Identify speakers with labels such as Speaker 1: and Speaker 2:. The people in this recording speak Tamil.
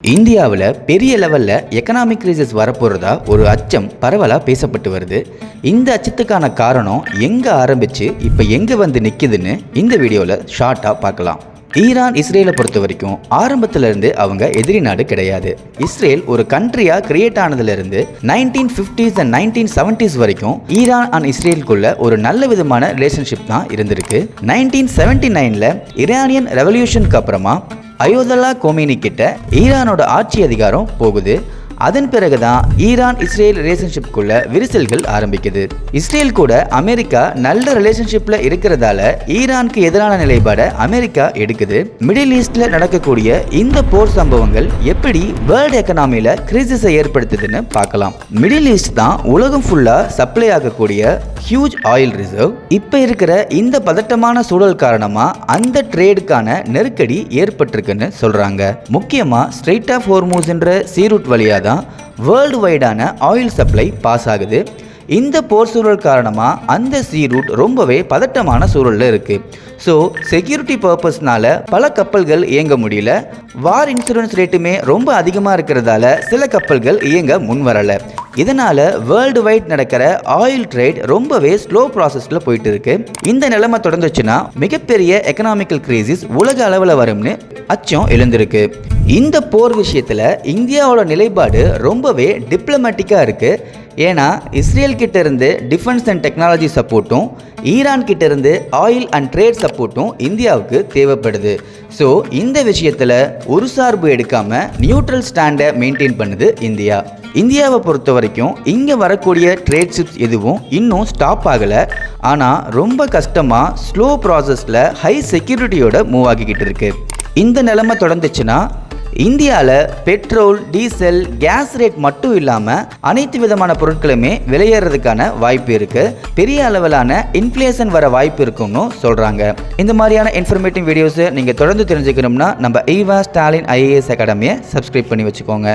Speaker 1: இந்தியாவில் பெரிய லெவலில் எக்கனாமிக் கிரைசிஸ் வரப்போகிறதா ஒரு அச்சம் பரவலாக பேசப்பட்டு வருது. இந்த அச்சத்துக்கான காரணம் எங்கே ஆரம்பித்து இப்போ எங்கே வந்து நிற்குதுன்னு இந்த வீடியோவில் ஷார்ட்டாக பார்க்கலாம். ஈரான் இஸ்ரேலை பொறுத்த வரைக்கும் ஆரம்பத்திலிருந்து அவங்க எதிரி நாடு கிடையாது. இஸ்ரேல் ஒரு கண்ட்ரியாக கிரியேட் ஆனதுலேருந்து 1950s and 1970s வரைக்கும் ஈரான் அண்ட் இஸ்ரேலுக்குள்ள ஒரு நல்ல விதமான ரிலேஷன்ஷிப் தான் இருந்திருக்கு. 1979 ஈரானியன் ரெவல்யூஷனுக்கு அப்புறமா அயோதல்லா கோமேனி கிட்ட ஈரானோட ஆட்சி அதிகாரம் போகுது. அதன் பிறகுதான் ஈரான் இஸ்ரேல் ரிலேஷன்ஷிப்குள்ள விரிசல்கள் ஆரம்பிக்குது. இஸ்ரேல் கூட அமெரிக்கா நல்ல ரிலேஷன்ஷிப்ல இருக்கிறதால ஈரானுக்கு எதிரான நிலைப்பாட அமெரிக்கா எடுக்குது. மிடில் ஈஸ்ட்ல நடக்கக்கூடிய இந்த போர் சம்பவங்கள் எப்படி வேர்ல்டு எக்கனாமியில கிரைசிஸை ஏற்படுத்துதுன்னு பார்க்கலாம். மிடில் ஈஸ்ட் தான் உலகம் ஃபுல்லா சப்ளை ஆகக்கூடிய ஹியூஜ் ஆயில் ரிசர்வ். இப்ப இருக்கிற இந்த பதட்டமான சூழல் காரணமா அந்த ட்ரேடுக்கான நெருக்கடி ஏற்பட்டிருக்குன்னு சொல்றாங்க. முக்கியமா ஸ்ட்ரெய்ட் ஆஃப் ஹோர்மூஸ் என்ற சீரூட் வழியா தான் வேர்ல்டு வைடான ஆயில் சப்ளை பாஸ் ஆகுது. இந்த போர் சூழல் காரணமாக அந்த சீ ரூட் ரொம்பவே பதட்டமான சூழலில் இருக்குது. ஸோ செக்யூரிட்டி பர்பஸ்னால பல கப்பல்கள் இயங்க முடியல. வார் இன்சூரன்ஸ் ரேட்டுமே ரொம்ப அதிகமாக இருக்கிறதால சில கப்பல்கள் இயங்க முன் வரலை. இதனால் வேர்ல்டு வைட் நடக்கிற ஆயில் ட்ரேட் ரொம்பவே ஸ்லோ ப்ராசஸில் போயிட்டு இருக்கு. இந்த நிலைமை தொடர்ந்துச்சுன்னா மிகப்பெரிய எக்கனாமிக்கல் கிரைசிஸ் உலக அளவில் வரும்னு அச்சம் எழுந்திருக்கு. இந்த போர் விஷயத்தில் இந்தியாவோட நிலைப்பாடு ரொம்பவே டிப்ளமேட்டிக்காக இருக்குது. ஏன்னா இஸ்ரேல் கிட்ட இருந்து டிஃபென்ஸ் அண்ட் டெக்னாலஜி சப்போர்ட்டும் ஈரான் கிட்ட இருந்து ஆயில் அண்ட் ட்ரேட் சப்போர்ட்டும் இந்தியாவுக்கு தேவைப்படுது. ஸோ இந்த விஷயத்தில் ஒரு சார்பு எடுக்காம நியூட்ரல் ஸ்டாண்டை மெயின்டைன் பண்ணுது இந்தியா. இந்தியாவை பொறுத்த வரைக்கும் இங்கே வரக்கூடிய ட்ரேட் ஷிப்ஸ் எதுவும் இன்னும் ஸ்டாப் ஆகலை. ஆனால் ரொம்ப கஷ்டமாக ஸ்லோ ப்ராசஸில் ஹை செக்யூரிட்டியோட மூவ் ஆகிக்கிட்டு இருக்கு. இந்த நிலைமை தொடர்ந்துச்சுன்னா இந்தியாவில் பெட்ரோல், டீசல், கேஸ் ரேட் மட்டும் இல்லாமல் அனைத்து விதமான பொருட்களுமே விலையேறதுக்கான வாய்ப்பு இருக்குது. பெரிய அளவிலான இன்ஃப்ளேஷன் வர வாய்ப்பு இருக்குன்னு சொல்கிறாங்க. இந்த மாதிரியான இன்ஃபர்மேட்டிவ் வீடியோஸை நீங்கள் தொடர்ந்து தெரிஞ்சுக்கணும்னா நம்ம ஈவா ஸ்டாலின் IAS அகாடமியை சப்ஸ்கிரைப் பண்ணி வச்சுக்கோங்க.